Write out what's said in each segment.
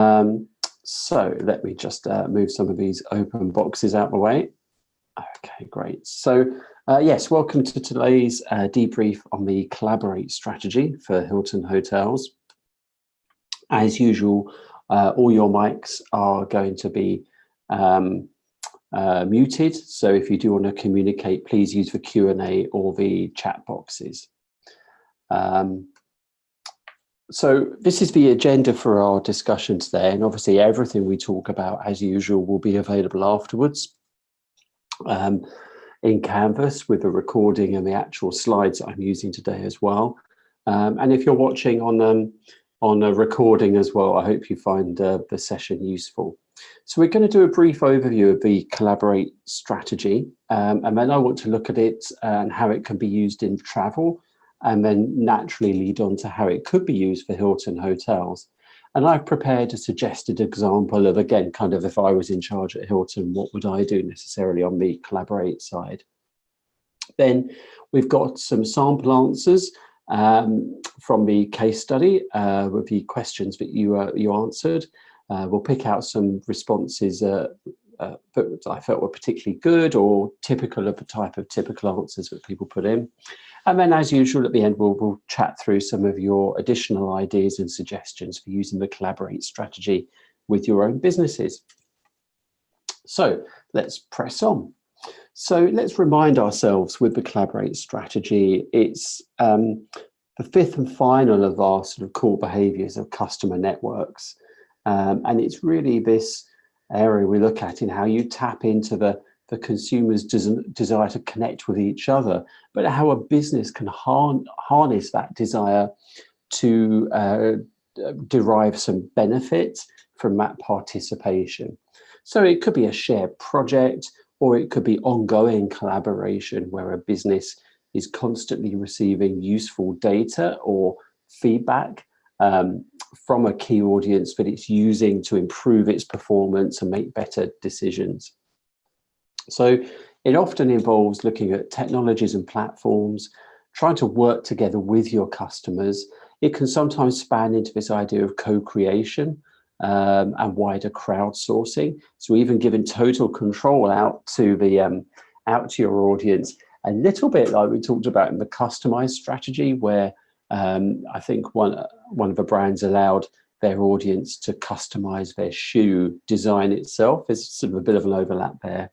Um, so let me just move some of these open boxes out of the way. Okay, great. So yes, welcome to today's debrief on the Collaborate strategy for Hilton Hotels. As usual, all your mics are going to be muted. So if you do want to communicate, please use the Q&A or the chat boxes. So this is the agenda for our discussion today, and obviously everything we talk about, as usual, will be available afterwards in Canvas with the recording and the actual slides that I'm using today as well. And if you're watching on a recording as well, I hope you find the session useful. So we're going to do a brief overview of the Collaborate strategy, and then I want to look at it and how it can be used in travel, and then naturally lead on to how it could be used for Hilton Hotels. And I've prepared a suggested example of, again, kind of if I was in charge at Hilton, what would I do necessarily on the Collaborate side? Then we've got some sample answers from the case study with the questions that you answered. We'll pick out some responses that I felt were particularly good or typical of the type of typical answers that people put in. And then, as usual, at the end, we'll chat through some of your additional ideas and suggestions for using the Collaborate strategy with your own businesses. So let's press on. So let's remind ourselves with the Collaborate strategy, it's the fifth and final of our sort of core behaviours of customer networks. And it's really this area we look at in how you tap into the consumer's desire to connect with each other, but how a business can harness that desire to derive some benefit from that participation. So it could be a shared project, or it could be ongoing collaboration where a business is constantly receiving useful data or feedback from a key audience that it's using to improve its performance and make better decisions. So it often involves looking at technologies and platforms, trying to work together with your customers. It can sometimes span into this idea of co-creation and wider crowdsourcing. So even giving total control out to your audience, a little bit like we talked about in the customized strategy, where I think one of the brands allowed their audience to customize their shoe design itself. There's sort of a bit of an overlap there.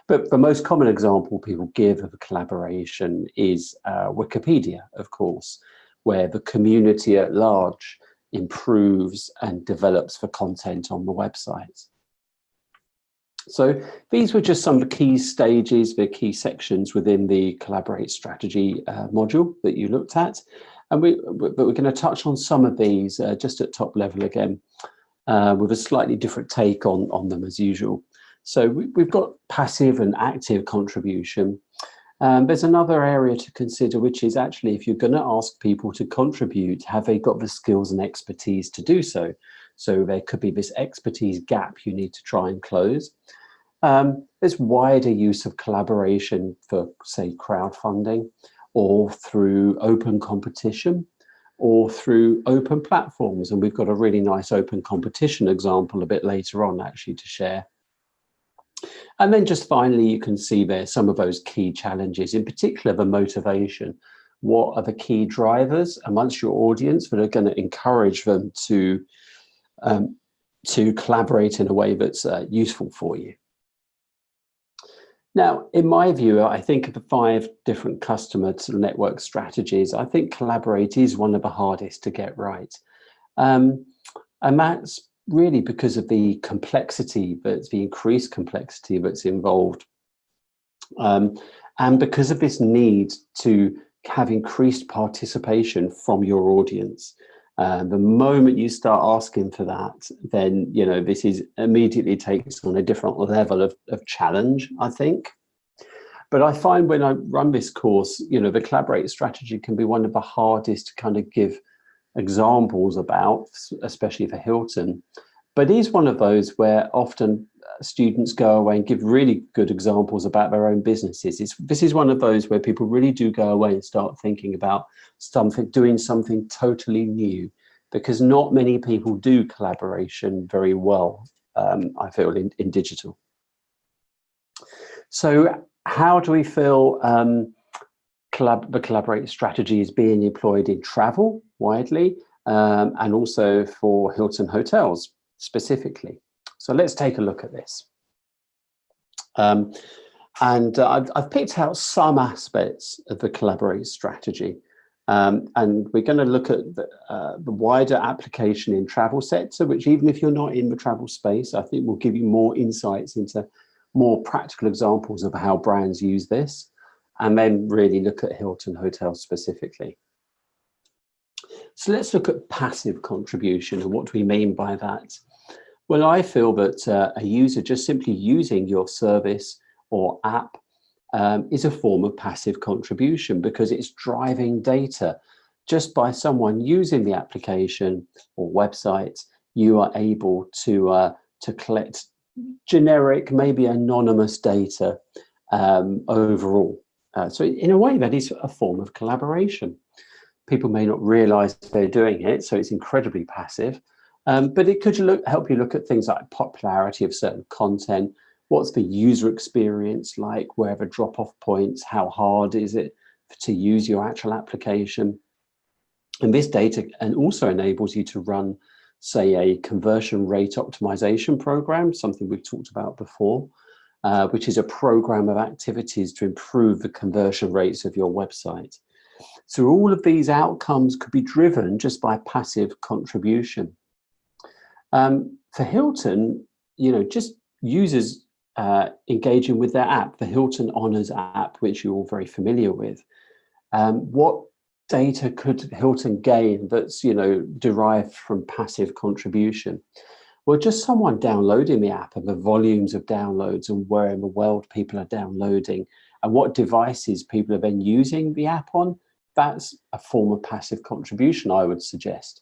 But the most common example people give of a collaboration is Wikipedia, of course, where the community at large improves and develops the content on the website. So these were just some of the key stages, the key sections within the Collaborate strategy module that you looked at. And we're going to touch on some of these just at top level again, with a slightly different take on them as usual. So we've got passive and active contribution. There's another area to consider, which is actually if you're going to ask people to contribute, have they got the skills and expertise to do so? So there could be this expertise gap you need to try and close. There's wider use of collaboration for, say, crowdfunding, or through open competition, or through open platforms. And we've got a really nice open competition example a bit later on actually to share. And then just finally, you can see there some of those key challenges, in particular the motivation. What are the key drivers amongst your audience that are going to encourage them to collaborate in a way that's useful for you? Now, in my view, I think of the 5 different customer network strategies. I think Collaborate is one of the hardest to get right. And that's really because of the complexity, the increased complexity that's involved. And because of this need to have increased participation from your audience. The moment you start asking for that, then, you know, this is immediately takes on a different level of challenge, I think. But I find when I run this course, you know, the Collaborate strategy can be one of the hardest to kind of give examples about, especially for Hilton. But it is one of those where often students go away and give really good examples about their own businesses. This is one of those where people really do go away and start thinking about doing something totally new, because not many people do collaboration very well, I feel, in digital. So how do we feel the Collaborate strategy is being employed in travel widely, and also for Hilton hotels specifically? So let's take a look at this. I've picked out some aspects of the Collaborate strategy, and we're going to look at the wider application in travel sector, which, even if you're not in the travel space, I think will give you more insights into more practical examples of how brands use this, and then really look at Hilton hotels specifically. So let's look at passive contribution, and what do we mean by that? Well, I feel that a user just simply using your service or app is a form of passive contribution, because it's driving data. Just by someone using the application or website, you are able to collect generic, maybe anonymous data overall. So in a way, that is a form of collaboration. People may not realize they're doing it, so it's incredibly passive. But it could help you look at things like popularity of certain content. What's the user experience like? Where are the drop-off points? How hard is it to use your actual application? And this data also enables you to run, say, a conversion rate optimization program, something we've talked about before, which is a program of activities to improve the conversion rates of your website. So all of these outcomes could be driven just by passive contribution. For Hilton, just users engaging with their app, the Hilton Honors app, which you're all very familiar with. What data could Hilton gain that's derived from passive contribution? Well, just someone downloading the app and the volumes of downloads and where in the world people are downloading and what devices people are then using the app on, that's a form of passive contribution, I would suggest.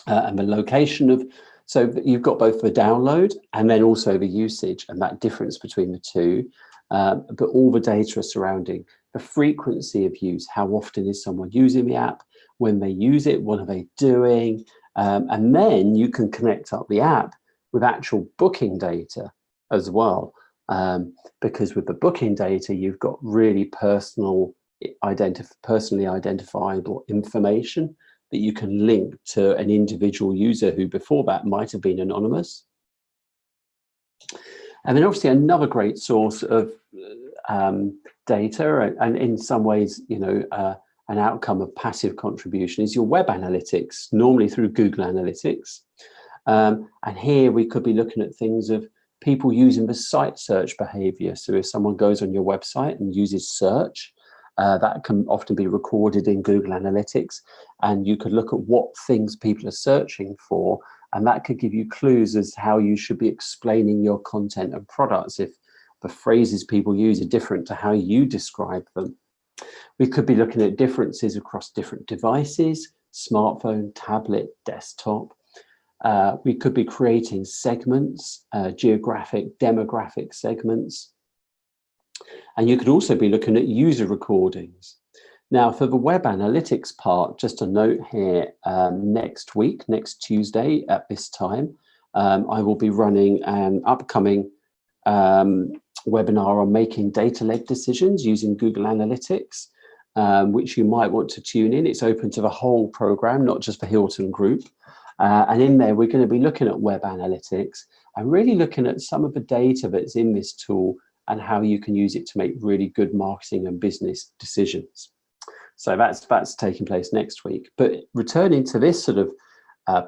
And the location of, so you've got both the download and then also the usage and that difference between the two, but all the data surrounding the frequency of use. How often is someone using the app? When they use it, what are they doing? And then you can connect up the app with actual booking data as well, because with the booking data, you've got really personally identifiable information that you can link to an individual user who before that might have been anonymous. And then obviously another great source of data, and in some ways, an outcome of passive contribution, is your web analytics, normally through Google Analytics. And here we could be looking at things of people using the site search behavior. So if someone goes on your website and uses search, that can often be recorded in Google Analytics, and you could look at what things people are searching for, and that could give you clues as to how you should be explaining your content and products if the phrases people use are different to how you describe them. We could be looking at differences across different devices, smartphone, tablet, desktop. We could be creating segments, geographic, demographic segments. And you could also be looking at user recordings. Now, for the web analytics part, just a note here, next week, next Tuesday at this time, I will be running an upcoming webinar on making data-led decisions using Google Analytics, which you might want to tune in. It's open to the whole program, not just the Hilton Group. And in there, we're going to be looking at web analytics and really looking at some of the data that's in this tool and how you can use it to make really good marketing and business decisions. So that's taking place next week. But returning to this sort of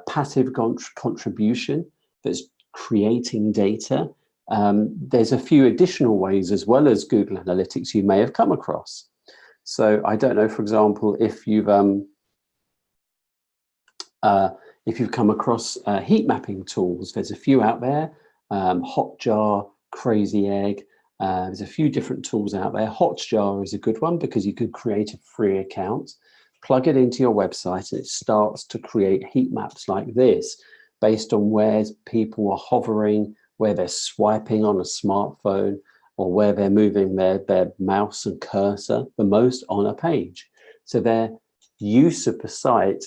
passive contribution that's creating data, there's a few additional ways as well as Google Analytics you may have come across. So I don't know, for example, if you've come across heat mapping tools, there's a few out there, Hotjar, Crazy Egg. There's a few different tools out there. Hotjar is a good one because you can create a free account, plug it into your website, and it starts to create heat maps like this based on where people are hovering, where they're swiping on a smartphone, or where they're moving their mouse and cursor the most on a page. So their use of the site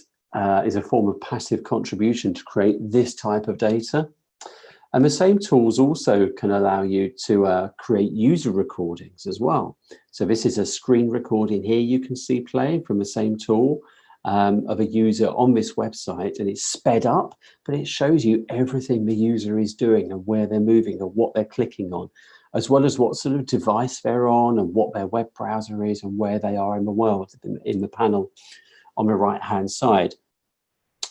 is a form of passive contribution to create this type of data. And the same tools also can allow you to create user recordings as well. So this is a screen recording here you can see playing from the same tool of a user on this website, and it's sped up, but it shows you everything the user is doing and where they're moving and what they're clicking on, as well as what sort of device they're on and what their web browser is and where they are in the world in the panel on the right hand side.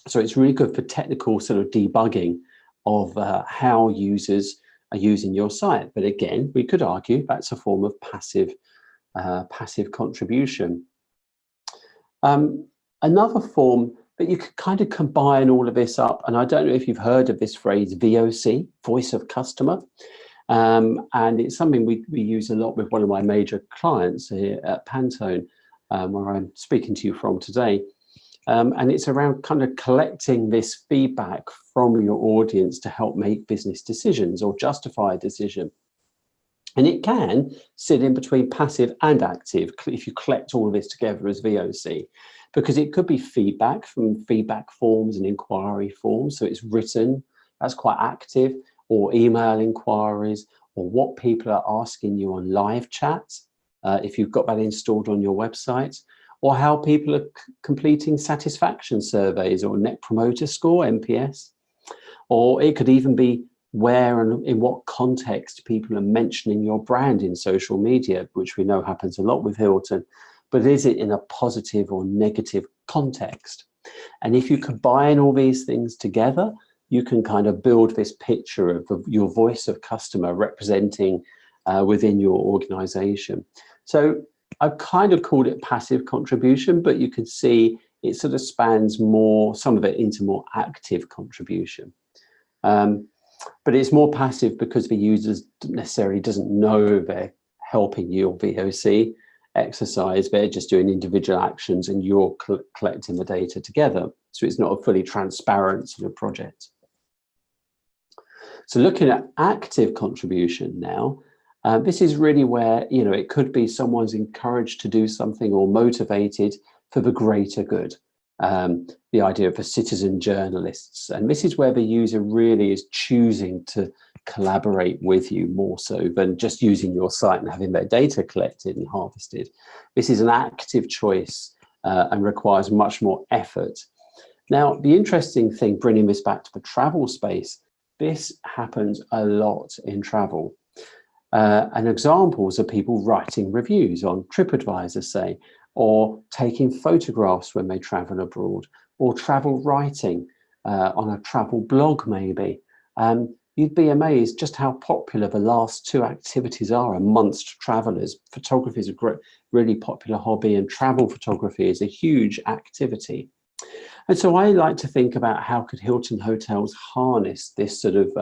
So it's really good for technical sort of debugging of how users are using your site. But again, we could argue that's a form of passive contribution. Another form that you could kind of combine all of this up, and I don't know if you've heard of this phrase VOC, voice of customer, and it's something we use a lot with one of my major clients here at Pantone, where I'm speaking to you from today. And it's around kind of collecting this feedback from your audience to help make business decisions or justify a decision. And it can sit in between passive and active if you collect all of this together as VOC, because it could be feedback from feedback forms and inquiry forms. So it's written, that's quite active, or email inquiries, or what people are asking you on live chat, if you've got that installed on your website, or how people are completing satisfaction surveys or Net Promoter Score, NPS. Or it could even be where and in what context people are mentioning your brand in social media, which we know happens a lot with Hilton, but is it in a positive or negative context? And if you combine all these things together, you can kind of build this picture of your voice of customer representing within your organization. So I've kind of called it passive contribution, but you can see it sort of spans more, some of it into more active contribution. But it's more passive because the user necessarily doesn't know they're helping your VOC exercise. They're just doing individual actions and you're collecting the data together. So it's not a fully transparent sort of project. So looking at active contribution now, this is really where, you know, it could be someone's encouraged to do something or motivated for the greater good. The idea of the citizen journalists. And this is where the user really is choosing to collaborate with you more so than just using your site and having their data collected and harvested. This is an active choice and requires much more effort. Now, the interesting thing, bringing this back to the travel space, this happens a lot in travel. And examples are people writing reviews on TripAdvisor, say, or taking photographs when they travel abroad, or travel writing on a travel blog maybe. You'd be amazed just how popular the last two activities are amongst travelers. Photography is a great, really popular hobby, and travel photography is a huge activity. And so I like to think about how could Hilton Hotels harness this sort of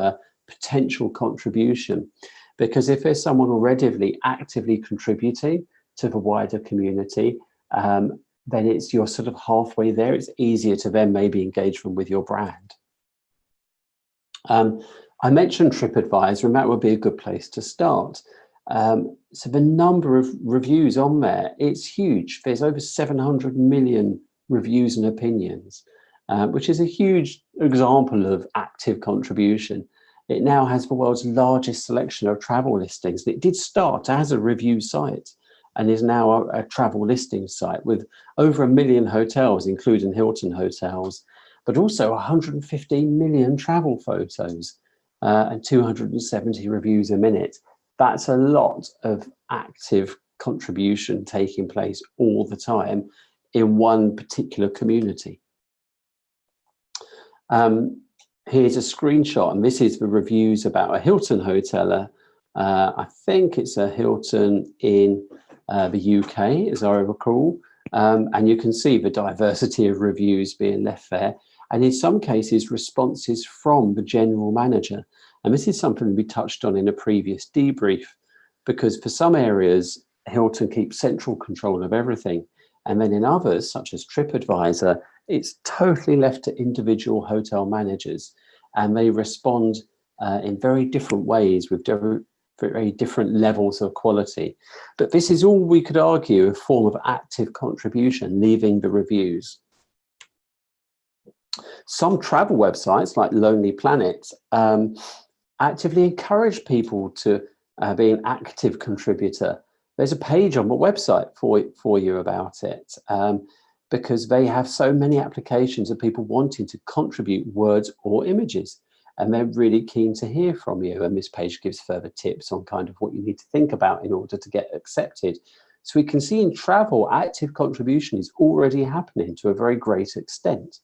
potential contribution, because if there's someone already actively contributing to the wider community, then you're sort of halfway there. It's easier to then maybe engage them with your brand. I mentioned TripAdvisor, and that would be a good place to start. So the number of reviews on there, it's huge. There's over 700 million reviews and opinions, which is a huge example of active contribution. It now has the world's largest selection of travel listings. It did start as a review site and is now a travel listing site with over 1 million hotels, including Hilton Hotels, but also 115 million travel photos and 270 reviews a minute. That's a lot of active contribution taking place all the time in one particular community. Here's a screenshot, and this is the reviews about a Hilton hotel. I think it's a Hilton in the UK, as I recall, and you can see the diversity of reviews being left there, and in some cases responses from the general manager. And this is something we touched on in a previous debrief, because for some areas Hilton keeps central control of everything, and then in others, such as TripAdvisor, it's totally left to individual hotel managers, and they respond in very different ways with very different levels of quality. But this is all, we could argue, a form of active contribution, leaving the reviews. Some travel websites like Lonely Planet actively encourage people to be an active contributor. There's a page on the website for you about it, because they have so many applications of people wanting to contribute words or images, and they're really keen to hear from you. And this page gives further tips on kind of what you need to think about in order to get accepted. So we can see in travel, active contribution is already happening to a very great extent.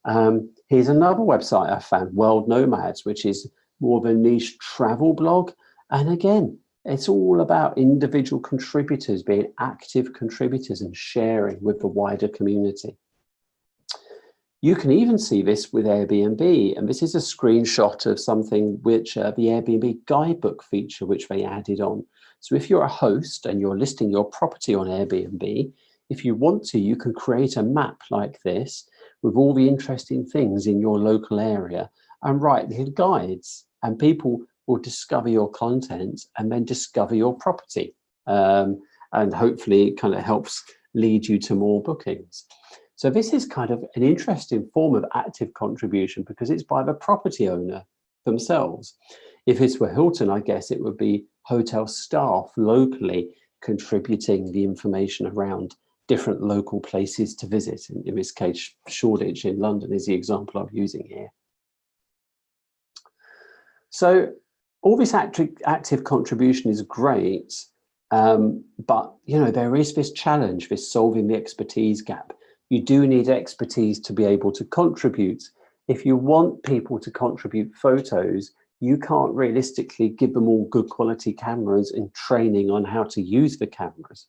Here's another website I found, World Nomads, which is more of a niche travel blog. And again, it's all about individual contributors being active contributors and sharing with the wider community. You can even see this with Airbnb, and this is a screenshot of something which the Airbnb guidebook feature, which they added on. So if you're a host and you're listing your property on Airbnb, if you want to, you can create a map like this with all the interesting things in your local area and write little guides, and people will discover your content and then discover your property. And hopefully it kind of helps lead you to more bookings. So this is kind of an interesting form of active contribution because it's by the property owner themselves. If this were Hilton, I guess it would be hotel staff locally contributing the information around different local places to visit. In this case, Shoreditch in London is the example I'm using here. So all this active contribution is great, but there is this challenge, this solving the expertise gap. You do need expertise to be able to contribute. If you want people to contribute photos, you can't realistically give them all good quality cameras and training on how to use the cameras.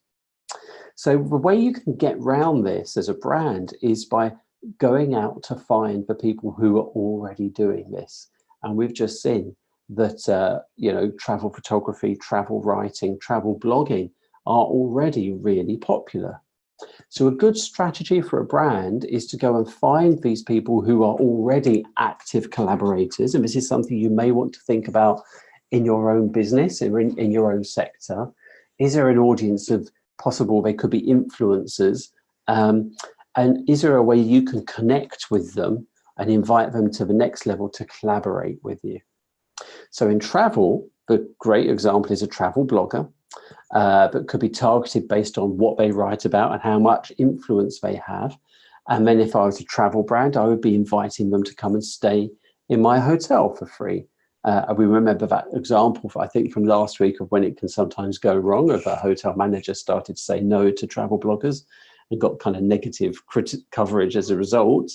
So the way you can get around this as a brand is by going out to find the people who are already doing this. And we've just seen that, travel photography, travel writing, travel blogging are already really popular. So a good strategy for a brand is to go and find these people who are already active collaborators. And this is something you may want to think about in your own business or in your own sector. Is there an audience of possible, they could be influencers, and is there a way you can connect with them and invite them to the next level to collaborate with you? So in travel, the great example is a travel blogger, that could be targeted based on what they write about and how much influence they have. And then if I was a travel brand, I would be inviting them to come and stay in my hotel for free. We remember that example, I think, from last week of when it can sometimes go wrong, if a hotel manager started to say no to travel bloggers and got kind of negative coverage as a result.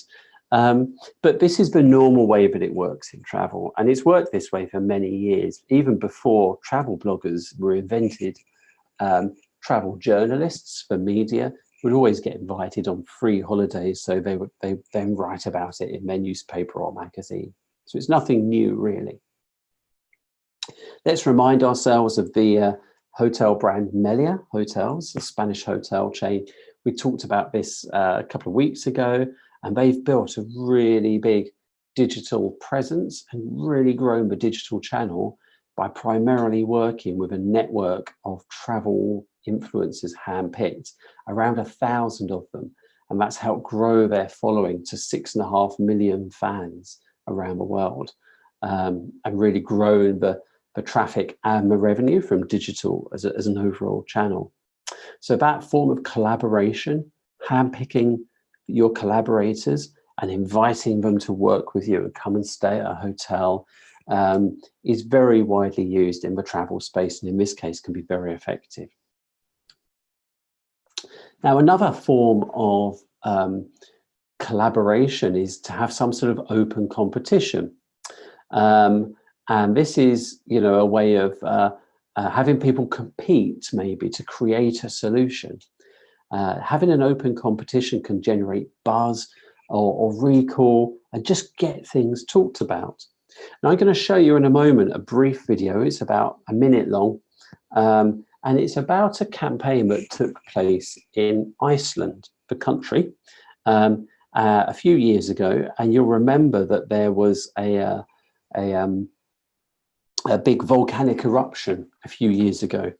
But this is the normal way that it works in travel. And it's worked this way for many years, even before travel bloggers were invented. Travel journalists for media would always get invited on free holidays, so they then write about it in their newspaper or magazine. So it's nothing new, really. Let's remind ourselves of the hotel brand Melia Hotels, a Spanish hotel chain. We talked about this a couple of weeks ago, and they've built a really big digital presence and really grown the digital channel by primarily working with a network of travel influencers handpicked, around 1,000 of them. And that's helped grow their following to 6.5 million fans around the world, and really grown the traffic and the revenue from digital as an overall channel. So that form of collaboration, handpicking your collaborators and inviting them to work with you and come and stay at a hotel, is very widely used in the travel space, and in this case can be very effective. Now, another form of collaboration is to have some sort of open competition. And this is, a way of having people compete maybe to create a solution. Having an open competition can generate buzz or recall and just get things talked about. Now, I'm going to show you in a moment a brief video. It's about a minute long, and it's about a campaign that took place in Iceland, the country, a few years ago. And you'll remember that there was a big volcanic eruption a few years ago,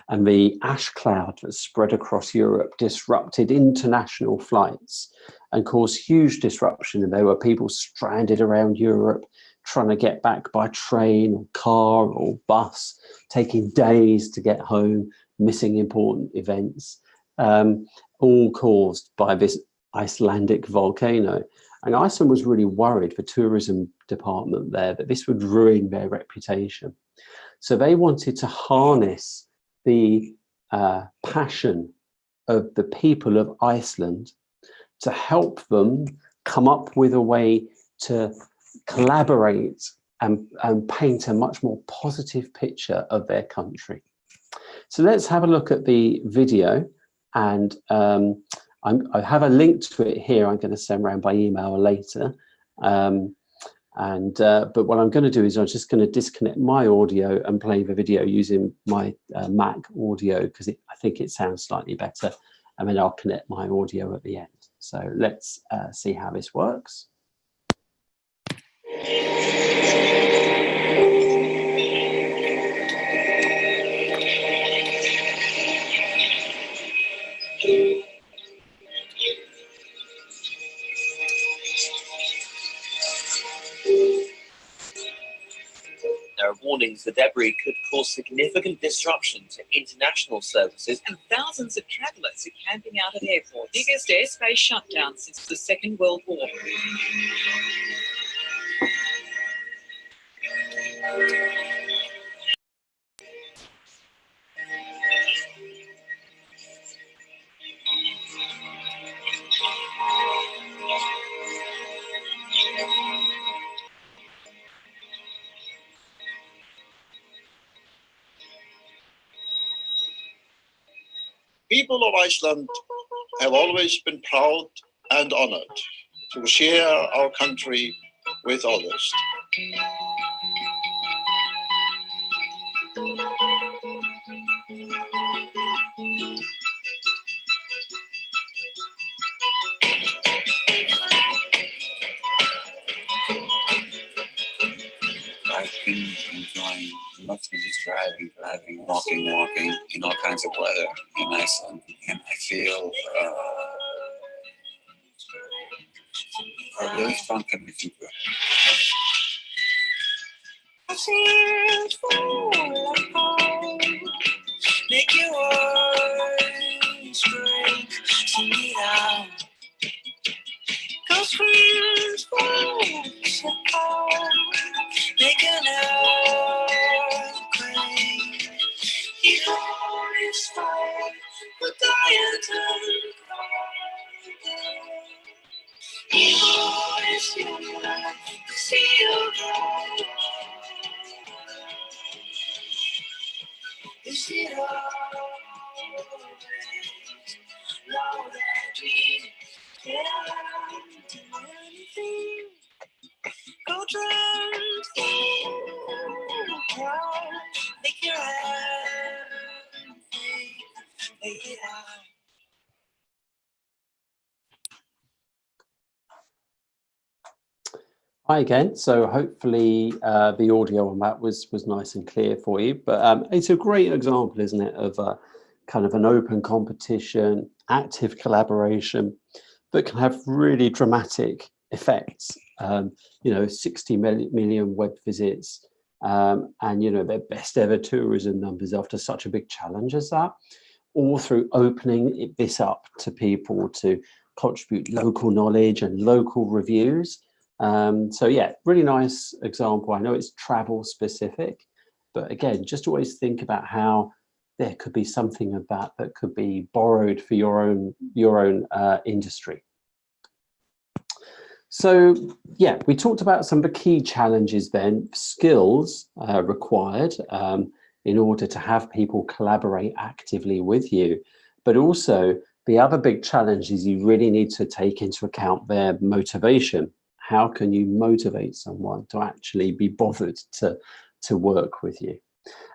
and the ash cloud that spread across Europe disrupted international flights. and caused huge disruption. And there were people stranded around Europe trying to get back by train or car or bus, taking days to get home, missing important events, all caused by this Icelandic volcano. And Iceland was really worried, the tourism department there, that this would ruin their reputation. So they wanted to harness the passion of the people of Iceland to help them come up with a way to collaborate and paint a much more positive picture of their country. So let's have a look at the video, and I have a link to it here. I'm going to send around by email later. But what I'm going to do is I'm just going to disconnect my audio and play the video using my Mac audio, because I think it sounds slightly better, and then I'll connect my audio at the end. So let's see how this works. There are warnings the debris could cause significant disruption to international services, and thousands of travellers are camping out at airports. Biggest airspace shutdown since the Second World War. People of Iceland have always been proud and honored to share our country with others. I've been enjoying nothing, just driving, walking in all kinds of weather in Iceland, and I feel a really strong connection to it. Seems full of hope. Make your words break, sing it out. 'Cause friends full of hope. Make an earthquake. You always fight for diet and pride. You always yearn to see your God. Is it always know that we can't do anything? Go trans, make your hand, make it out. Hi again. So hopefully the audio on that was nice and clear for you. But it's a great example, isn't it, of kind of an open competition, active collaboration that can have really dramatic effects. 60 million web visits, and their best ever tourism numbers after such a big challenge as that, all through opening this up to people to contribute local knowledge and local reviews. So yeah, really nice example. I know it's travel specific, but again, just always think about how there could be something of that could be borrowed for your own industry. So yeah, we talked about some of the key challenges then, skills required in order to have people collaborate actively with you, but also the other big challenge is you really need to take into account their motivation. How can you motivate someone to actually be bothered to work with you?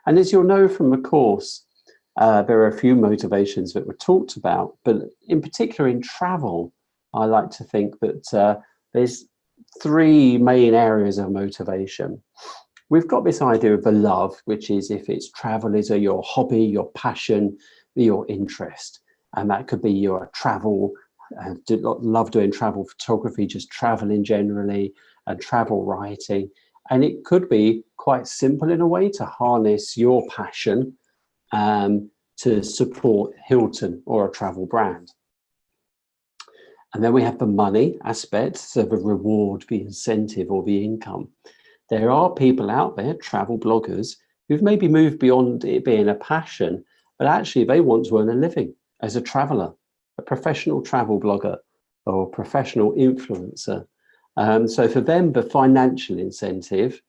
And as you'll know from the course, there are a few motivations that were talked about, but in particular in travel, I like to think that there's three main areas of motivation. We've got this idea of the love, which is if it's travel is your hobby, your passion, your interest, and that could be your travel love doing travel photography, just traveling generally, and travel writing. And it could be quite simple in a way to harness your passion to support Hilton or a travel brand. And then we have the money aspect, so the reward, the incentive, or the income. There are people out there, travel bloggers, who've maybe moved beyond it being a passion, but actually they want to earn a living as a traveler, a professional travel blogger or professional influencer. So for them, the financial incentive,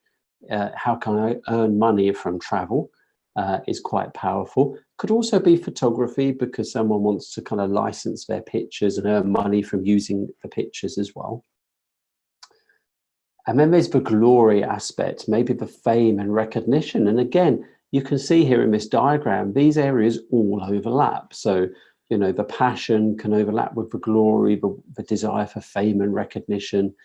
how can I earn money from travel, is quite powerful. Could also be photography, because someone wants to kind of license their pictures and earn money from using the pictures as well. And then there's the glory aspect, maybe the fame and recognition. And again, you can see here in this diagram, these areas all overlap. So, you know, the passion can overlap with the glory, the desire for fame and recognition,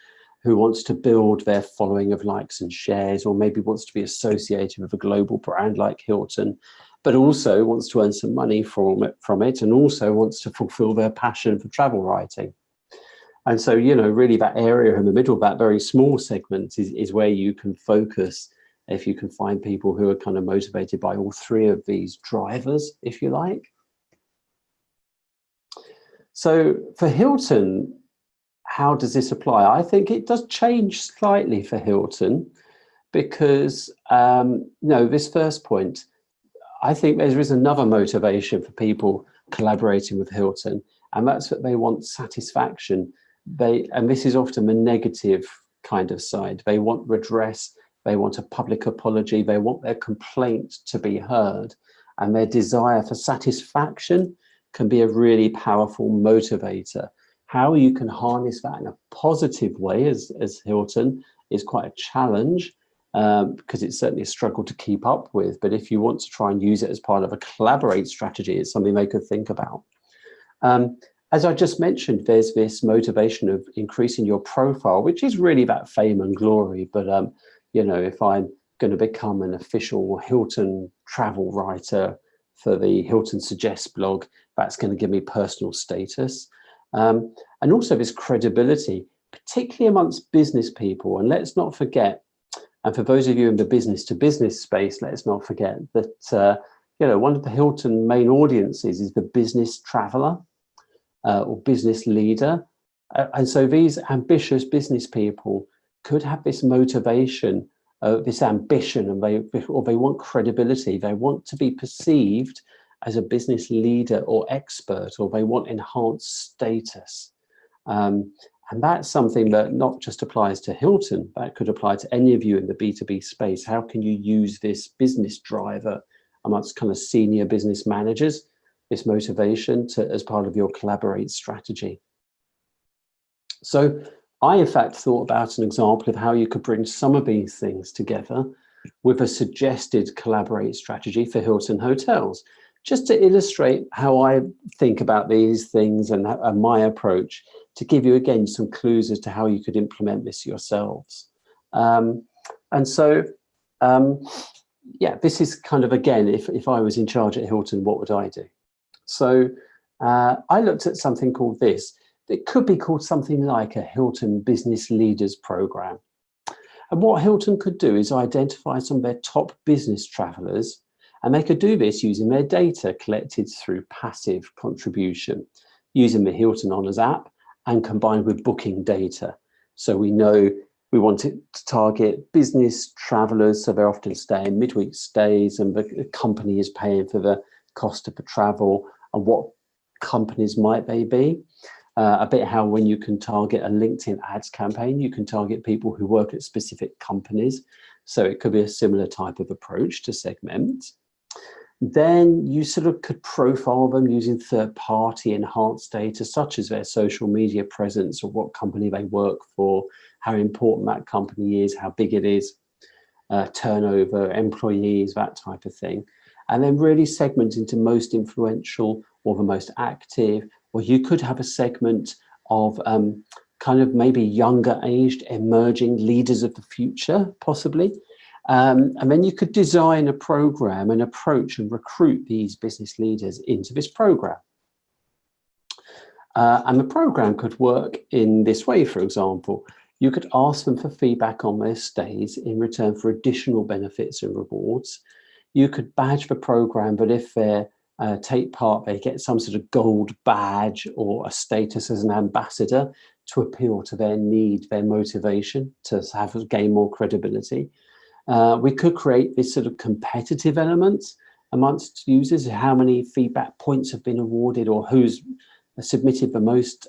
who wants to build their following of likes and shares, or maybe wants to be associated with a global brand like Hilton, but also wants to earn some money from it, and also wants to fulfill their passion for travel writing. And so, you know, really that area in the middle, that very small segment is where you can focus if you can find people who are kind of motivated by all three of these drivers, if you like. So for Hilton, how does this apply? I think it does change slightly for Hilton, because, this first point, I think there is another motivation for people collaborating with Hilton, and that's that they want satisfaction. And this is often the negative kind of side. They want redress, they want a public apology, they want their complaint to be heard, and their desire for satisfaction can be a really powerful motivator. How you can harness that in a positive way as Hilton is quite a challenge, because it's certainly a struggle to keep up with. But if you want to try and use it as part of a collaborate strategy, it's something they could think about. As I just mentioned, there's this motivation of increasing your profile, which is really about fame and glory. But, if I'm going to become an official Hilton travel writer for the Hilton Suggests blog, that's going to give me personal status. And also this credibility, particularly amongst business people. And let's not forget, and for those of you in the business to business space, let's not forget that, one of the Hilton main audiences is the business traveler or business leader. And so these ambitious business people could have this motivation, this ambition, and they want credibility. They want to be perceived as a business leader or expert, or they want enhanced status. And that's something that not just applies to Hilton, that could apply to any of you in the B2B space. How can you use this business driver amongst kind of senior business managers, this motivation as part of your collaborate strategy? So I, in fact, thought about an example of how you could bring some of these things together with a suggested collaborate strategy for Hilton Hotels, just to illustrate how I think about these things and my approach, to give you, again, some clues as to how you could implement this yourselves. This is kind of, again, if I was in charge at Hilton, what would I do? So I looked at something called this. It could be called something like a Hilton Business Leaders Program. And what Hilton could do is identify some of their top business travelers, and they could do this using their data collected through passive contribution, using the Hilton Honors app and combined with booking data. So we know we want it to target business travelers, so they're often staying midweek stays, and the company is paying for the cost of the travel. And what companies might they be? A bit how when you can target a LinkedIn ads campaign, you can target people who work at specific companies. So it could be a similar type of approach to segment. Then you sort of could profile them using third-party enhanced data, such as their social media presence or what company they work for, how important that company is, how big it is, turnover, employees, that type of thing. And then really segment into most influential or the most active, or you could have a segment of kind of maybe younger aged emerging leaders of the future, possibly. And then you could design a program and approach and recruit these business leaders into this program. And the program could work in this way. For example, you could ask them for feedback on their stays in return for additional benefits and rewards. You could badge the program, but if they take part, they get some sort of gold badge or a status as an ambassador to appeal to their need, their motivation to gain more credibility. We could create this sort of competitive element amongst users, how many feedback points have been awarded or who's submitted the most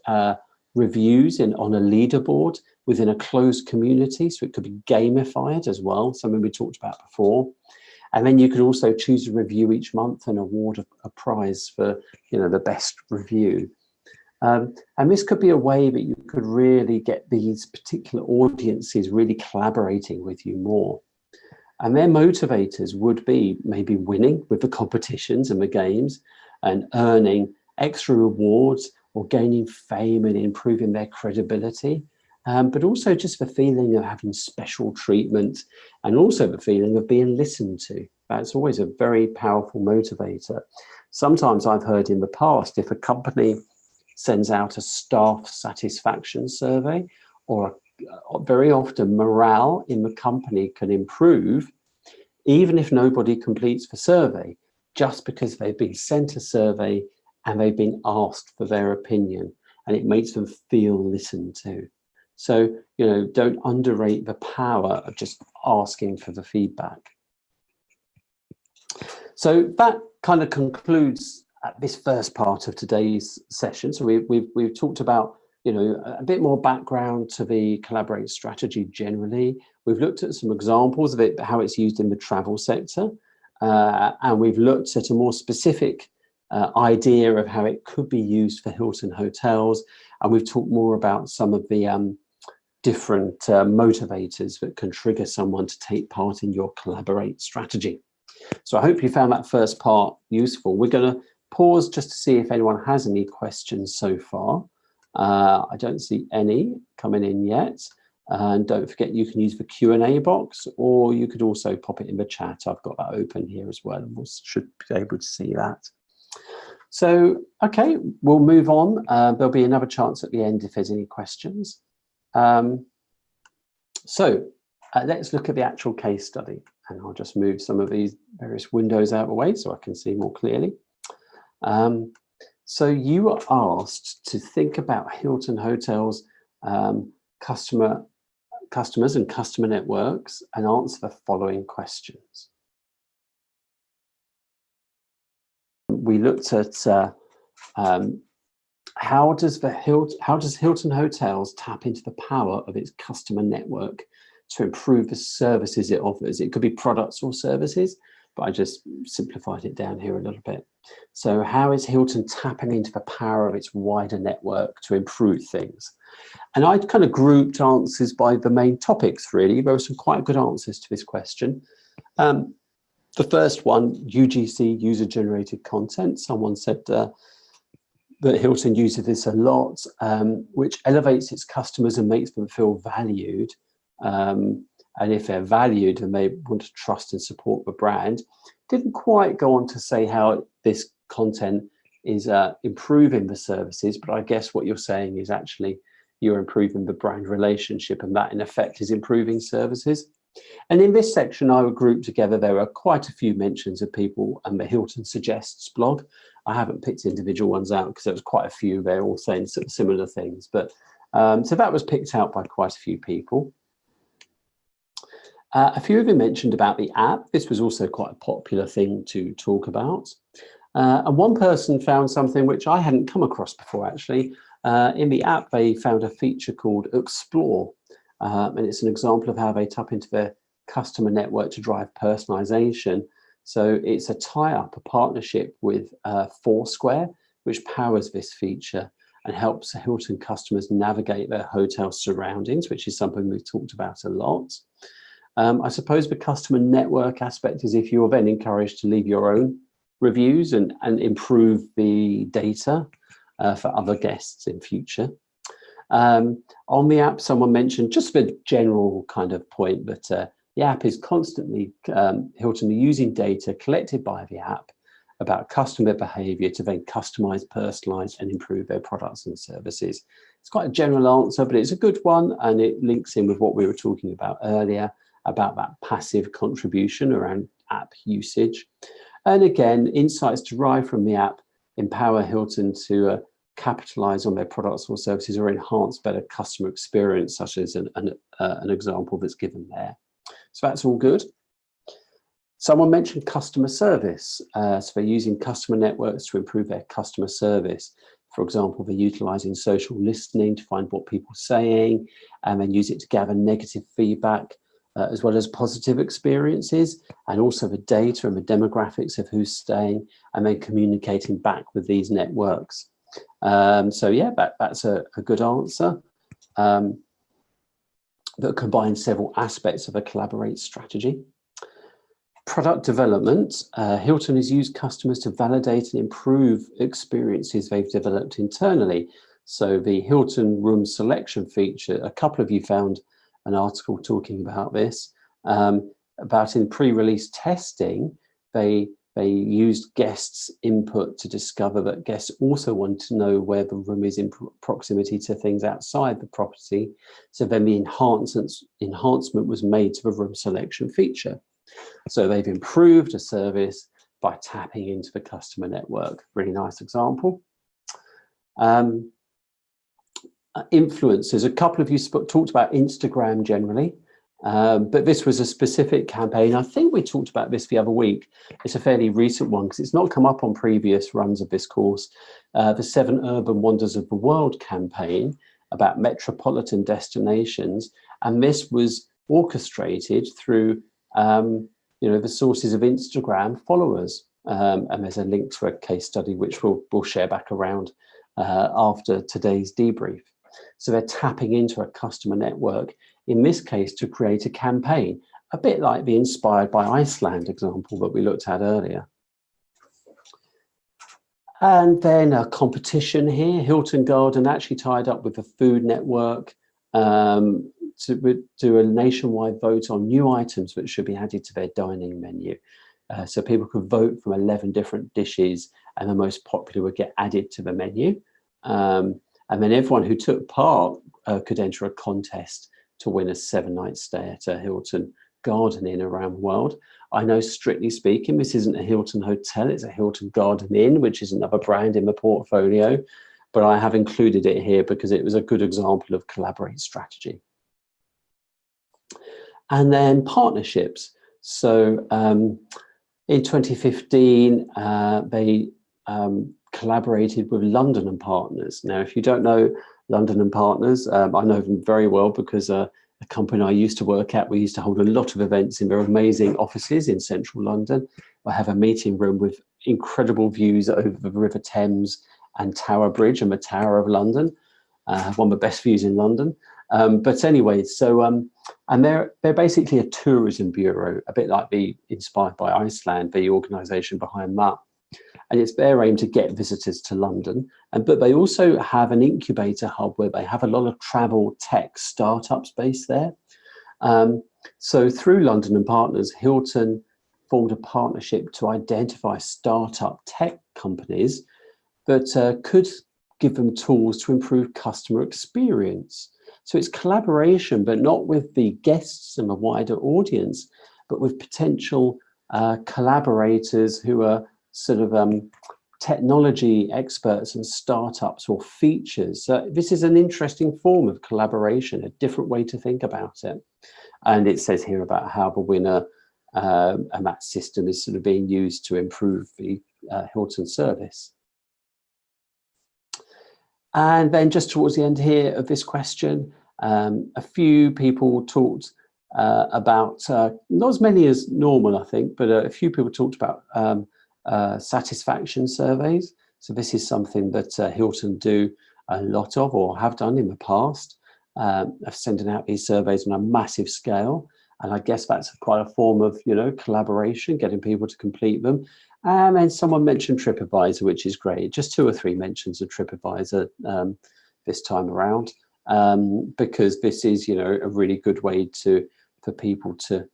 reviews on a leaderboard within a closed community. So it could be gamified as well, something we talked about before. And then you could also choose a review each month and award a prize for, the best review. And this could be a way that you could really get these particular audiences really collaborating with you more. And their motivators would be maybe winning with the competitions and the games and earning extra rewards or gaining fame and improving their credibility. But also just the feeling of having special treatment and also the feeling of being listened to. That's always a very powerful motivator. Sometimes I've heard in the past, if a company sends out a staff satisfaction survey, or very often morale in the company can improve, even if nobody completes the survey, just because they've been sent a survey and they've been asked for their opinion, and it makes them feel listened to. So, don't underrate the power of just asking for the feedback. So that kind of concludes this first part of today's session. So we've talked about, a bit more background to the Collaborate strategy generally. We've looked at some examples of it, how it's used in the travel sector. And we've looked at a more specific idea of how it could be used for Hilton Hotels. And we've talked more about some of the different motivators that can trigger someone to take part in your Collaborate strategy. So I hope you found that first part useful. We're going to pause just to see if anyone has any questions so far. I don't see any coming in yet. And don't forget, you can use the Q&A box, or you could also pop it in the chat. I've got that open here as well, and we should be able to see that. So, okay, we'll move on. There'll be another chance at the end if there's any questions. So let's look at the actual case study, and I'll just move some of these various windows out of the way so I can see more clearly. So you are asked to think about Hilton Hotels customers and customer networks and answer the following questions. We looked at how does Hilton Hotels tap into the power of its customer network to improve the services it offers. It could be products or services, but I just simplified it down here a little bit. So how is Hilton tapping into the power of its wider network to improve things? And I kind of grouped answers by the main topics, really. There were some quite good answers to this question. The first one, UGC, user-generated content. Someone said that Hilton uses this a lot, which elevates its customers and makes them feel valued. And if they're valued and they want to trust and support the brand. Didn't quite go on to say how this content is improving the services, but I guess what you're saying is actually you're improving the brand relationship, and that in effect is improving services. And in this section, I would group together, there are quite a few mentions of people and the Hilton Suggests blog. I haven't picked individual ones out because there was quite a few, they're all saying similar things. But so that was picked out by quite a few people. A few of you mentioned about the app. This was also quite a popular thing to talk about. And one person found something which I hadn't come across before, actually. In the app, they found a feature called Explore. And it's an example of how they tap into their customer network to drive personalization. So it's a tie-up, a partnership with Foursquare, which powers this feature and helps Hilton customers navigate their hotel surroundings, which is something we've talked about a lot. I suppose the customer network aspect is if you're then encouraged to leave your own reviews and improve the data for other guests in future. On the app, someone mentioned just the general kind of point that the app is constantly, Hilton are using data collected by the app about customer behavior to then customize, personalize, and improve their products and services. It's quite a general answer, but it's a good one, and it links in with what we were talking about earlier about that passive contribution around app usage. And again, insights derived from the app empower Hilton to capitalize on their products or services or enhance better customer experience, such as an example that's given there. So that's all good. Someone mentioned customer service. So they're using customer networks to improve their customer service. For example, they're utilizing social listening to find what people are saying and then use it to gather negative feedback as well as positive experiences, and also the data and the demographics of who's staying, and then communicating back with these networks. So yeah, that's a good answer that combines several aspects of a collaborate strategy. Product development. Hilton has used customers to validate and improve experiences they've developed internally. So the Hilton room selection feature, a couple of you found an article talking about this, about in pre-release testing, they used guests' input to discover that guests also want to know where the room is in proximity to things outside the property. So then the enhancement was made to the room selection feature. So they've improved a service by tapping into the customer network. Really nice example. Influencers, a couple of you talked about Instagram generally, but this was a specific campaign. I think we talked about this the other week. It's a fairly recent one because it's not come up on previous runs of this course. The 7 Urban Wonders of the World campaign about metropolitan destinations, and this was orchestrated through the sources of Instagram followers, and there's a link to a case study which we'll share back around after today's debrief. So they're tapping into a customer network, in this case, to create a campaign, a bit like the Inspired by Iceland example that we looked at earlier. And then a competition here. Hilton Garden actually tied up with the Food Network to do a nationwide vote on new items that should be added to their dining menu. So people could vote from 11 different dishes, and the most popular would get added to the menu. And then everyone who took part could enter a contest to win a 7-night stay at a Hilton Garden Inn around the world. I know, strictly speaking, this isn't a Hilton hotel, it's a Hilton Garden Inn, which is another brand in the portfolio, but I have included it here because it was a good example of collaborate strategy. And then partnerships. So in 2015, they collaborated with London and Partners. Now, if you don't know London and Partners, I know them very well because a company I used to work at, we used to hold a lot of events in their amazing offices in central London. I have a meeting room with incredible views over the River Thames and Tower Bridge and the Tower of London, one of the best views in London. But anyway, so and they're basically a tourism bureau, a bit like the Inspired by Iceland, the organisation behind that. And it's their aim to get visitors to London. But they also have an incubator hub where they have a lot of travel tech startups based there. So through London and Partners, Hilton formed a partnership to identify startup tech companies that could give them tools to improve customer experience. So it's collaboration, but not with the guests and the wider audience, but with potential collaborators who are sort of technology experts and startups or features. So this is an interesting form of collaboration, a different way to think about it. And it says here about how the winner and that system is sort of being used to improve the Hilton service. And then just towards the end here of this question, a few people talked about, not as many as normal, I think, but a few people talked about satisfaction surveys. So this is something that Hilton do a lot of, or have done in the past, of sending out these surveys on a massive scale. And I guess that's quite a form of, collaboration, getting people to complete them. And then someone mentioned TripAdvisor, which is great. Just 2 or 3 mentions of TripAdvisor this time around, because this is, a really good way for people to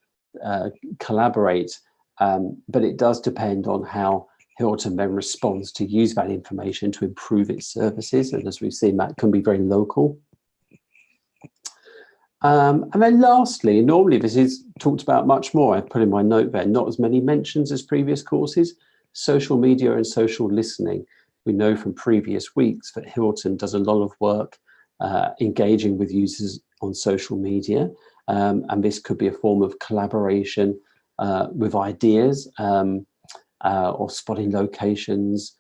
collaborate. But it does depend on how Hilton then responds to use that information to improve its services. And as we've seen, that can be very local. And then lastly, normally this is talked about much more. I've put in my note there, not as many mentions as previous courses, social media and social listening. We know from previous weeks that Hilton does a lot of work engaging with users on social media. And this could be a form of collaboration with ideas or spotting locations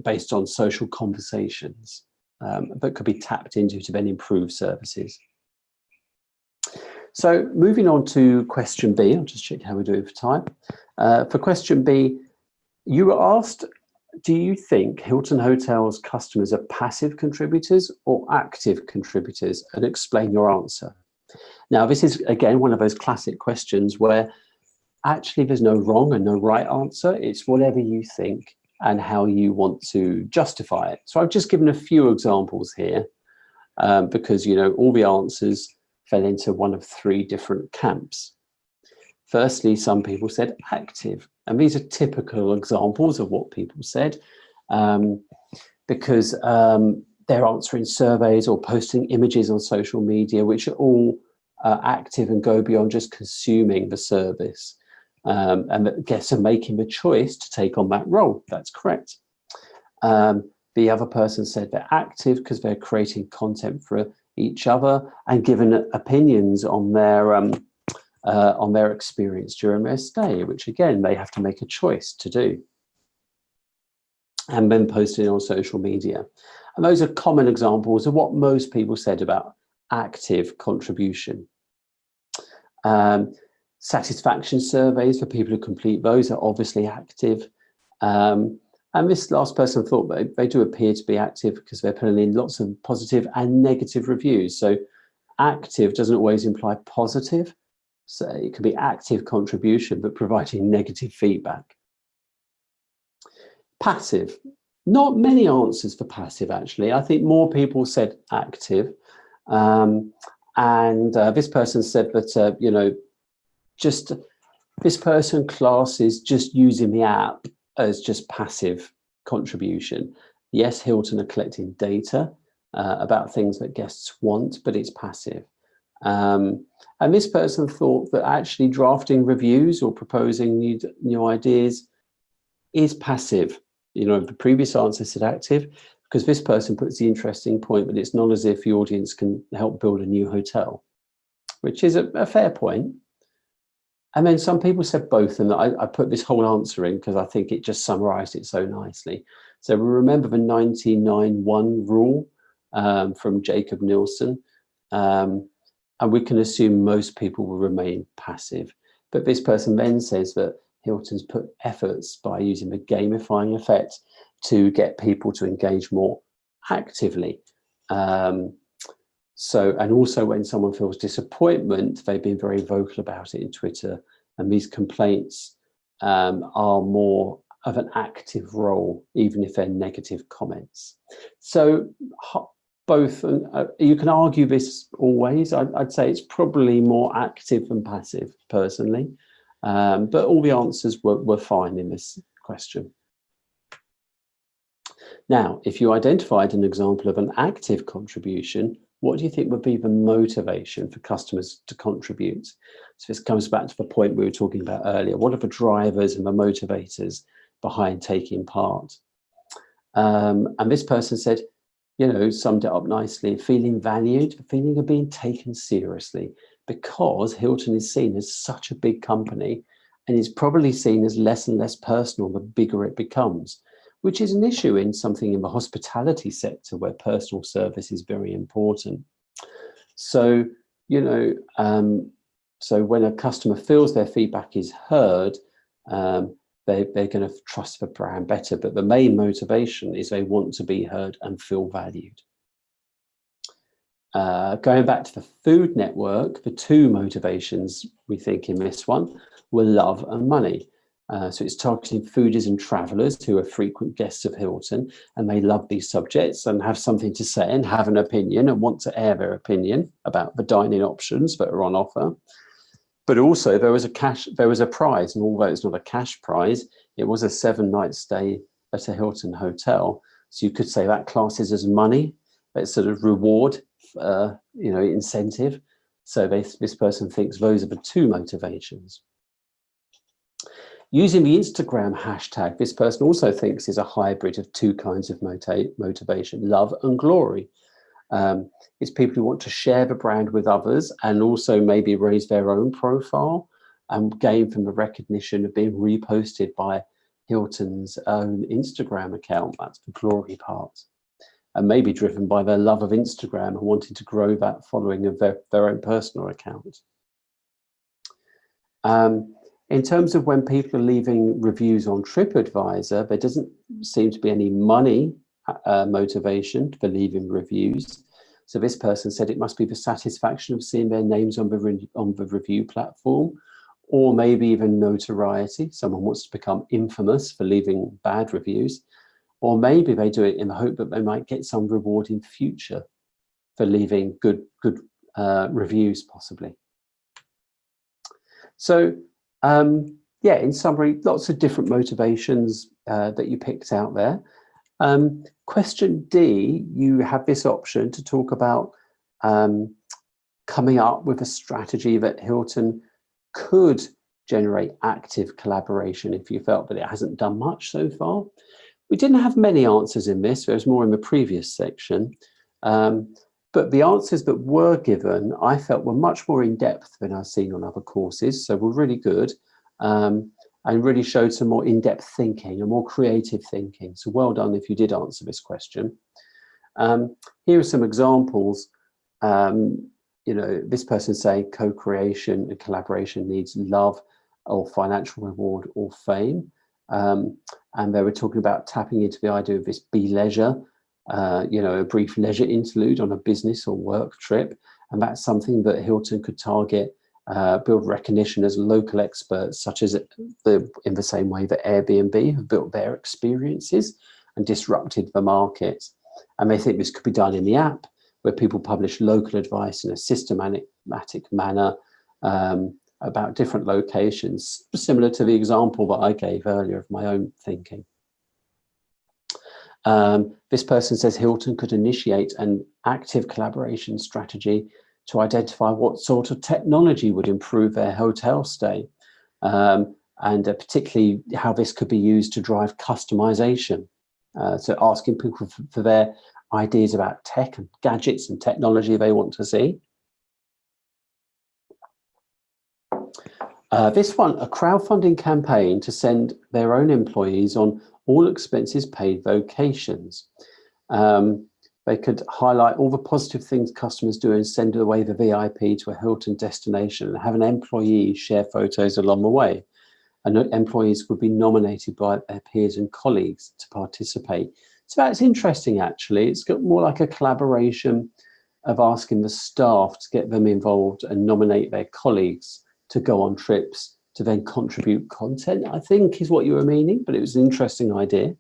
based on social conversations that could be tapped into to then improve services. So moving on to question B, I'll just check how we're doing for time. For question B, you were asked, do you think Hilton Hotels customers are passive contributors or active contributors? And explain your answer. Now, this is, again, one of those classic questions where actually there's no wrong and no right answer. It's whatever you think and how you want to justify it. So I've just given a few examples here because, you know, all the answers fell into one of three different camps. Firstly, some people said active, and these are typical examples of what people said because they're answering surveys or posting images on social media, which are all active and go beyond just consuming the service. And that guests are making the choice to take on that role. That's correct. The other person said they're active because they're creating content for each other and giving opinions on their experience during their stay, which again, they have to make a choice to do. And then posting on social media. And those are common examples of what most people said about active contribution. Satisfaction surveys for people who complete those are obviously active. And this last person thought they do appear to be active because they're putting in lots of positive and negative reviews. So active doesn't always imply positive. So it can be active contribution, but providing negative feedback. Passive. Not many answers for passive, actually. I think more people said active. This person said that, you know, just this person classes just using the app as just passive contribution. Yes, Hilton are collecting data about things that guests want, but it's passive. And this person thought that actually drafting reviews or proposing new ideas is passive. You know, the previous answer said active because this person puts the interesting point that it's not as if the audience can help build a new hotel, which is a fair point. And then some people said both, and I put this whole answer in because I think it just summarized it so nicely. So we remember the 99-1 rule from Jacob Nielsen, and we can assume most people will remain passive. But this person then says that Hilton's put efforts by using the gamifying effect to get people to engage more actively. And also when someone feels disappointment, they've been very vocal about it in Twitter. And these complaints are more of an active role, even if they're negative comments. So both, you can argue this always. I'd say it's probably more active than passive, personally. But all the answers were fine in this question. Now, if you identified an example of an active contribution, what do you think would be the motivation for customers to contribute? So this comes back to the point we were talking about earlier. What are the drivers and the motivators behind taking part? And this person said, you know, summed it up nicely, feeling valued, feeling of being taken seriously, because Hilton is seen as such a big company and is probably seen as less and less personal the bigger it becomes, which is an issue in something in the hospitality sector where personal service is very important. So, you know, so when a customer feels their feedback is heard, they're going to trust the brand better. But the main motivation is they want to be heard and feel valued. Going back to the Food Network, the two motivations we think in this one were love and money. So it's targeting foodies and travellers who are frequent guests of Hilton, and they love these subjects and have something to say and have an opinion and want to air their opinion about the dining options that are on offer. But also there was a prize, and although it's not a cash prize, It was a 7-night stay at a Hilton hotel. So you could say that classes as money, that sort of reward, incentive. So this person thinks those are the two motivations. Using the Instagram hashtag, this person also thinks is a hybrid of two kinds of motivation, love and glory. It's people who want to share the brand with others and also maybe raise their own profile and gain from the recognition of being reposted by Hilton's own Instagram account. That's the glory part. And maybe driven by their love of Instagram and wanting to grow that following of their own personal account. In terms of when people are leaving reviews on TripAdvisor, there doesn't seem to be any money motivation for leaving reviews. So this person said it must be the satisfaction of seeing their names on the review platform, or maybe even notoriety. Someone wants to become infamous for leaving bad reviews, or maybe they do it in the hope that they might get some reward in future for leaving good reviews, possibly. So, yeah, in summary, lots of different motivations that you picked out there. Question D, you have this option to talk about coming up with a strategy that Hilton could generate active collaboration if you felt that it hasn't done much so far. We didn't have many answers in this. There was more in the previous section. But the answers that were given, I felt, were much more in depth than I've seen on other courses. So were really good and really showed some more in-depth thinking and more creative thinking. So well done if you did answer this question. Here are some examples. This person saying co-creation and collaboration needs love or financial reward or fame. And they were talking about tapping into the idea of this be leisure, a brief leisure interlude on a business or work trip. And that's something that Hilton could target, build recognition as local experts, such as in the same way that Airbnb have built their experiences and disrupted the market. And they think this could be done in the app, where people publish local advice in a systematic manner about different locations, similar to the example that I gave earlier of my own thinking. This person says Hilton could initiate an active collaboration strategy to identify what sort of technology would improve their hotel stay, and particularly how this could be used to drive customization. So asking people for their ideas about tech and gadgets and technology they want to see. This one, a crowdfunding campaign to send their own employees on all expenses paid vacations. They could highlight all the positive things customers do and send away the VIP to a Hilton destination and have an employee share photos along the way. And employees would be nominated by their peers and colleagues to participate. So that's interesting, actually. It's got more like a collaboration of asking the staff to get them involved and nominate their colleagues to go on trips to then contribute content, I think is what you were meaning, but it was an interesting idea.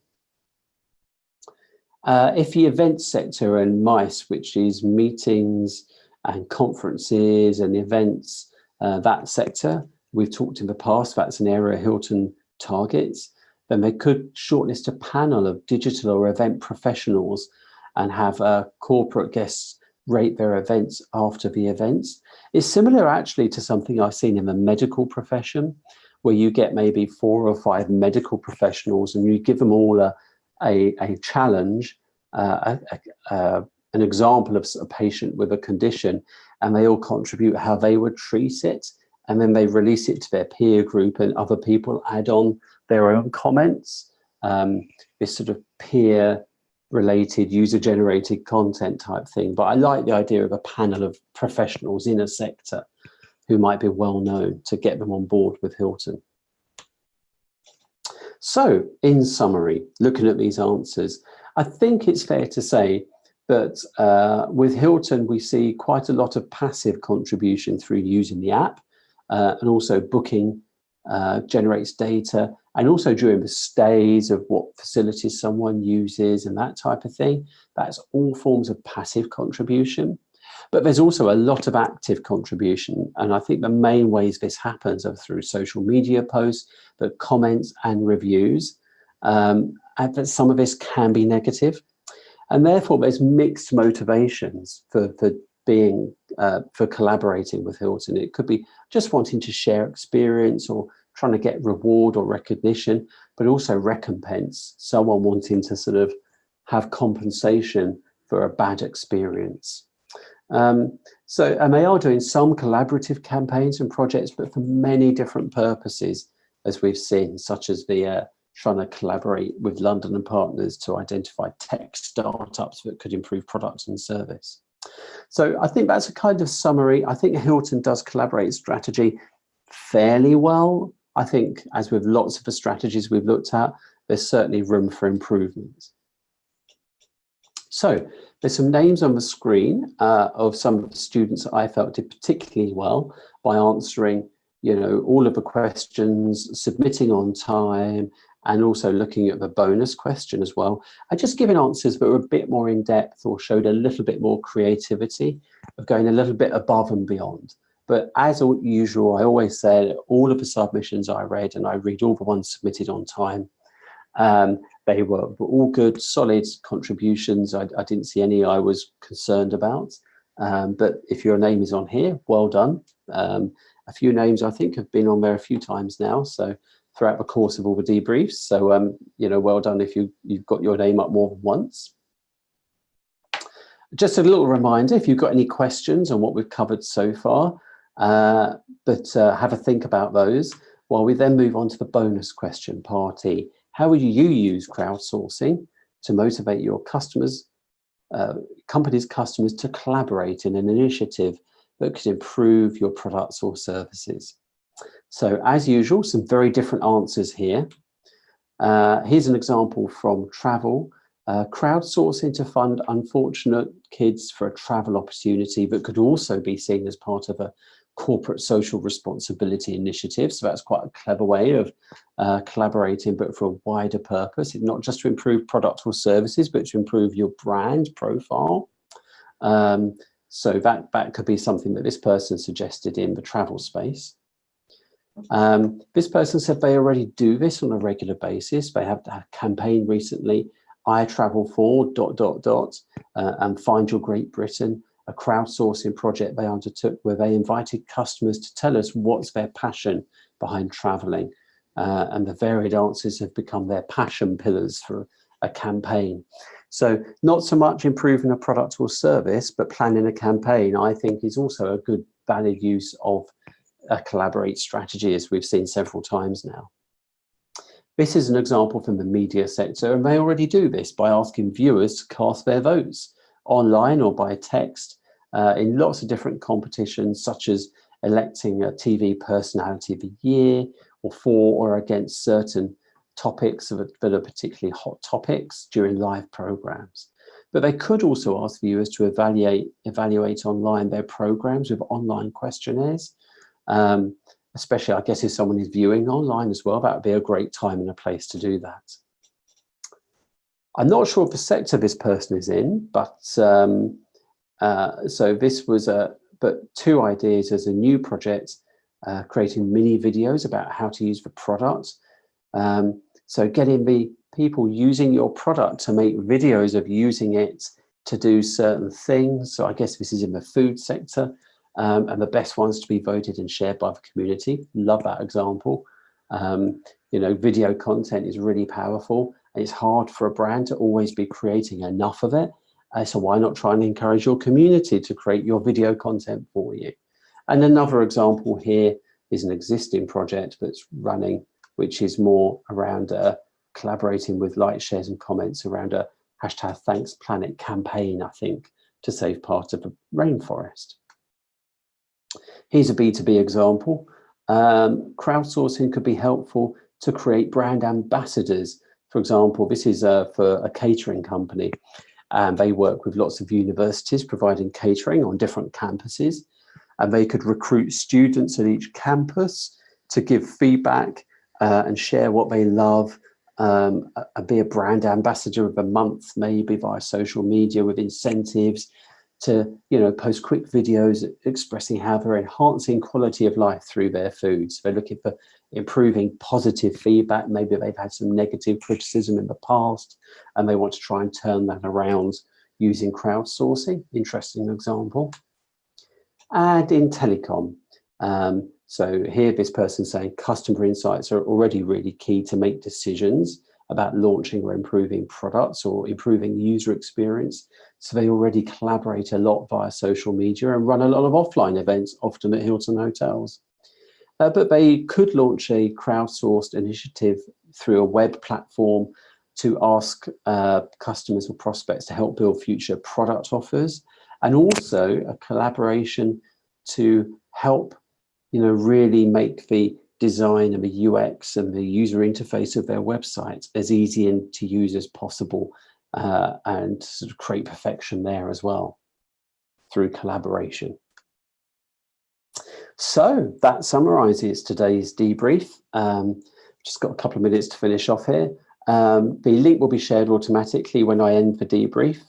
If the event sector and MICE, which is meetings and conferences and events, that sector, we've talked in the past, that's an area Hilton targets, then they could shortlist a panel of digital or event professionals and have corporate guests rate their events after the events. It's similar actually to something I've seen in the medical profession, where you get maybe 4 or 5 medical professionals and you give them all a challenge, an example of a patient with a condition, and they all contribute how they would treat it, and then they release it to their peer group and other people add on their own comments. This sort of peer related user generated content type thing. But I like the idea of a panel of professionals in a sector who might be well known to get them on board with Hilton. So in summary, looking at these answers, I think it's fair to say that with Hilton, we see quite a lot of passive contribution through using the app, and also booking generates data, and also during the stays of what facilities someone uses and that type of thing. That's all forms of passive contribution. But there's also a lot of active contribution. And I think the main ways this happens are through social media posts, but comments and reviews. And that some of this can be negative. And therefore, there's mixed motivations for collaborating with Hilton. It could be just wanting to share experience or trying to get reward or recognition, but also recompense, someone wanting to sort of have compensation for a bad experience. And they are doing some collaborative campaigns and projects, but for many different purposes, as we've seen, such as the trying to collaborate with London and partners to identify tech startups that could improve products and service. So I think that's a kind of summary. I think Hilton does collaborate strategy fairly well. I think, as with lots of the strategies we've looked at, there's certainly room for improvement. So there's some names on the screen of some of the students I felt did particularly well by answering, all of the questions, submitting on time, and also looking at the bonus question as well. And just giving answers that were a bit more in depth or showed a little bit more creativity of going a little bit above and beyond. But as usual, I always say all of the submissions I read, and I read all the ones submitted on time, they were all good, solid contributions. I didn't see any I was concerned about. But if your name is on here, well done. A few names I think have been on there a few times now, so throughout the course of all the debriefs. So, well done if you've got your name up more than once. Just a little reminder, if you've got any questions on what we've covered so far, but have a think about those while we then move on to the bonus question, part E. How would you use crowdsourcing to motivate your customers, company's customers, to collaborate in an initiative that could improve your products or services? So as usual, some very different answers here. Here's an example from travel. Crowdsourcing to fund unfortunate kids for a travel opportunity that could also be seen as part of a corporate social responsibility initiative. So that's quite a clever way of collaborating, but for a wider purpose, not just to improve products or services, but to improve your brand profile. So that could be something that this person suggested in the travel space. This person said they already do this on a regular basis. They have a campaign recently, I travel for ... and Find Your Great Britain, a crowdsourcing project they undertook where they invited customers to tell us what's their passion behind traveling. And the varied answers have become their passion pillars for a campaign. So not so much improving a product or service, but planning a campaign, I think, is also a good valid use of a collaborate strategy, as we've seen several times now. This is an example from the media sector, and they already do this by asking viewers to cast their votes online or by text in lots of different competitions, such as electing a TV personality of the year, or for or against certain topics that are particularly hot topics during live programs. But they could also ask viewers to evaluate online their programs with online questionnaires. Especially, I guess, if someone is viewing online as well, that would be a great time and a place to do that. I'm not sure of the sector this person is in, but so this was but two ideas as a new project, creating mini videos about how to use the product. So getting the people using your product to make videos of using it to do certain things. So I guess this is in the food sector. And the best ones to be voted and shared by the community. Love that example. Video content is really powerful, and it's hard for a brand to always be creating enough of it. So why not try and encourage your community to create your video content for you? And another example here is an existing project that's running, which is more around collaborating with likes, shares and comments around a hashtag Thanks Planet campaign, I think, to save part of the rainforest. Here's a B2B example. Crowdsourcing could be helpful to create brand ambassadors. For example, this is for a catering company, and they work with lots of universities providing catering on different campuses, and they could recruit students at each campus to give feedback and share what they love, be a brand ambassador of the month, maybe via social media with incentives to, you know, post quick videos expressing how they're enhancing quality of life through their foods. They're looking for improving positive feedback. Maybe they've had some negative criticism in the past and they want to try and turn that around using crowdsourcing. Interesting example. And in telecom, so here this person saying customer insights are already really key to make decisions about launching or improving products or improving user experience. So they already collaborate a lot via social media and run a lot of offline events, often at Hilton hotels. But they could launch a crowdsourced initiative through a web platform to ask customers or prospects to help build future product offers, and also a collaboration to help, you know, really make the design and the UX and the user interface of their website as easy and to use as possible, and sort of create perfection there as well through collaboration. So that summarizes today's debrief. Just got a couple of minutes to finish off here. The link will be shared automatically when I end the debrief.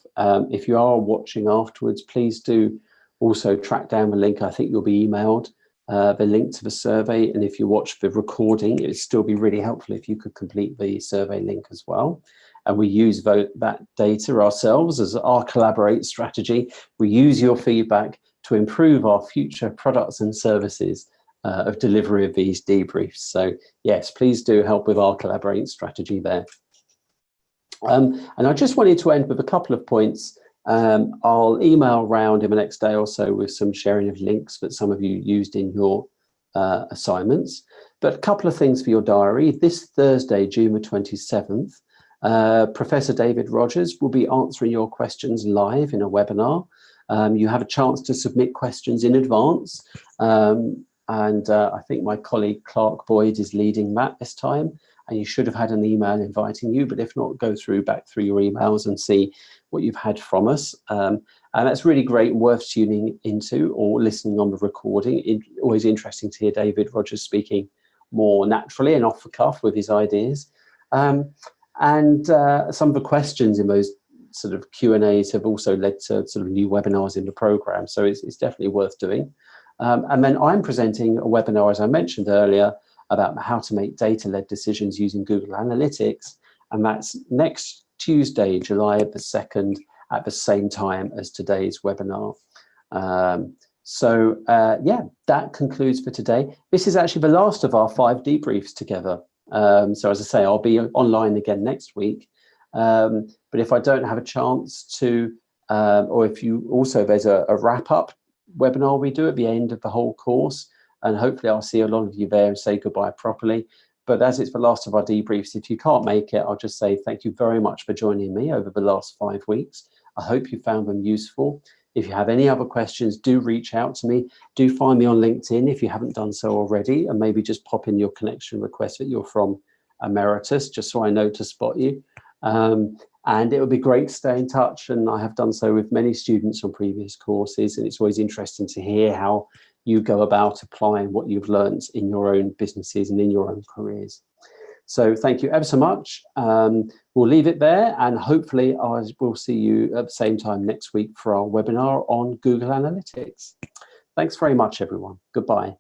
If you are watching afterwards, please do also track down the link. I think you'll be emailed the link to the survey, and if you watch the recording, it would still be really helpful if you could complete the survey link as well. And we use that data ourselves as our Collaborate strategy. We use your feedback to improve our future products and services of delivery of these debriefs. So yes, please do help with our Collaborate strategy there. And I just wanted to end with a couple of points. I'll email around in the next day or so with some sharing of links that some of you used in your assignments. But a couple of things for your diary. This Thursday, June the 27th, Professor David Rogers will be answering your questions live in a webinar. You have a chance to submit questions in advance. And I think my colleague Clark Boyd is leading that this time. And you should have had an email inviting you, but if not, go back through your emails and see what you've had from us. And that's really great and worth tuning into or listening on the recording. Always interesting to hear David Rogers speaking more naturally and off the cuff with his ideas. And some of the questions in those sort of Q&As have also led to sort of new webinars in the program. So it's definitely worth doing. And then I'm presenting a webinar, as I mentioned earlier, about how to make data-led decisions using Google Analytics. And that's next Tuesday, July the 2nd, at the same time as today's webinar. Yeah, that concludes for today. This is actually the last of our 5 debriefs together. So as I say, I'll be online again next week. But if I don't have a chance to, or if you also, there's a wrap-up webinar we do at the end of the whole course, and hopefully I'll see a lot of you there and say goodbye properly. But as it's the last of our debriefs, if you can't make it, I'll just say thank you very much for joining me over the last 5 weeks. I hope you found them useful. If you have any other questions, do reach out to me. Do find me on LinkedIn if you haven't done so already, and maybe just pop in your connection request that you're from Emeritus, just so I know to spot you. And it would be great to stay in touch, and I have done so with many students on previous courses, and it's always interesting to hear how you go about applying what you've learned in your own businesses and in your own careers. So thank you ever so much. We'll leave it there, and hopefully I will see you at the same time next week for our webinar on Google Analytics. Thanks very much, everyone. Goodbye.